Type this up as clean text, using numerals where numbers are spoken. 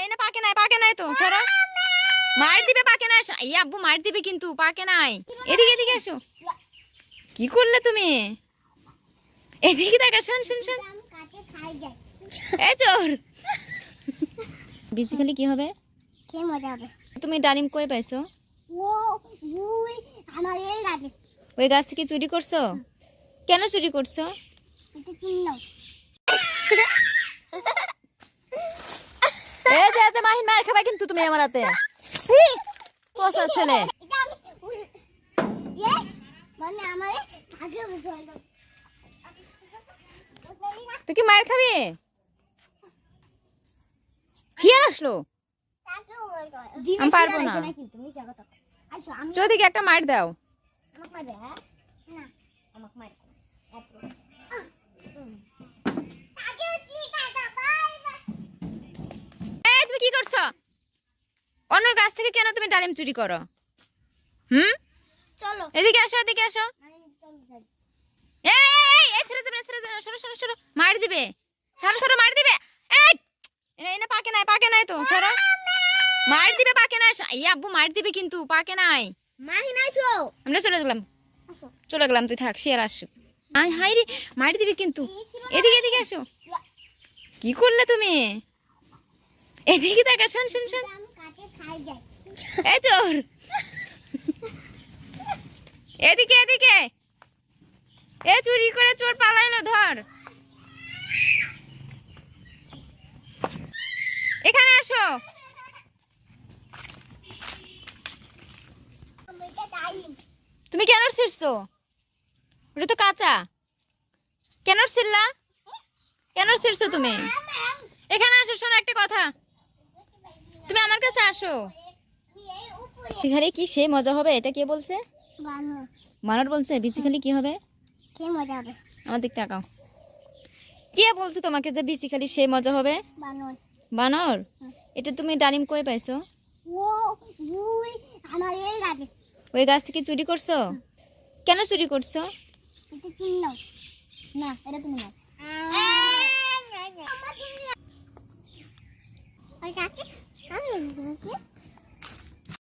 এই না পাকে নাই তো ছাড়ো। মার দিবে পাকে নাই। এই আব্বু মার দিবে কিন্তু পাকে নাই। এদিকে এদিকে এসো। কি করলে তুমি? এদিকে দেখা শোন শোন শোন। এই চোর। বেসিক্যালি কি হবে? কি মজা হবে? তুমি ডালিম কই পাইছো? ও ওই আমার এই গাছে। ওই গাছ থেকে চুরি করছো? কেন চুরি করছো? এটা কিনো। এই যে মাহিন মার খাবে কিন্তু তুমি আমার হাতে। পচা ছেলে। এটা আমি ইয়েস মানে আমারে আগে বুঝাই দাও। তুই কি মার খাবি? শিয়াল আসলো। আমি পারবো না। তুমি জায়গা তো আইসো আমি চোদিকে একটা মার দাও। আমাকে মারবে হ্যাঁ না আমাকে মারবে আগে কি কাটা বাই বাই। এই তুমি কি করছো? অন্য গাছ থেকে কেন তুমি ডালিম চুরি করো? চলো এদিকে আসো এদিকে আসো। চলো যাই। এই ছেড়ে যাবে সরো সরো সরো মার দিবে। ছাড়ো সরো মার দিবে। এই না পাকে নাই তো সরো। মার দিবে পাকে নাই। এই আব্বু মার দিবে কিন্তু পাকে নাই। মাহিন আইসো আমরা চলে গেলাম। আসো চলে গেলাম তুই থাক শিয়ার আসো। আয় হাই রে মার দিবে কিন্তু। এদিকে এদিকে আসো। কি করলে তুমি? এদিকে দেখা শোন শোন শোন। আমি কাটে খাই যাই। এই চোর। এদিকে এদিকে। এ চুরি করে চোর পালাইলো ধর। এখানে আসো। আমি এটা টাইম তুমি কেন ছিড়ছো? ওটা তো কাঁচা। কেন ছিড়লা? কেন ছিড়ছো তুমি? এখানে আসো শোনো একটা কথা। তুমি আমার কাছে আসো। আমি এই উপরে এখানে কি সে মজা হবে এটা কে বলছে? বানো মানর বলছে বেসিক্যালি কি হবে? কি মজা হবে? আমার দিক তাকাও। কে বলছে তোমাকে যে বেসিক্যালি সে মজা হবে? বানো বানর? এটা তুমি ডালিম কই পাইছো? ও ওই আমার এই গাছে। ওই গাছ থেকে চুরি করছো? কেন চুরি করছো? এটা কিনো না এটা তুমি নাও। ওই কাকে আমি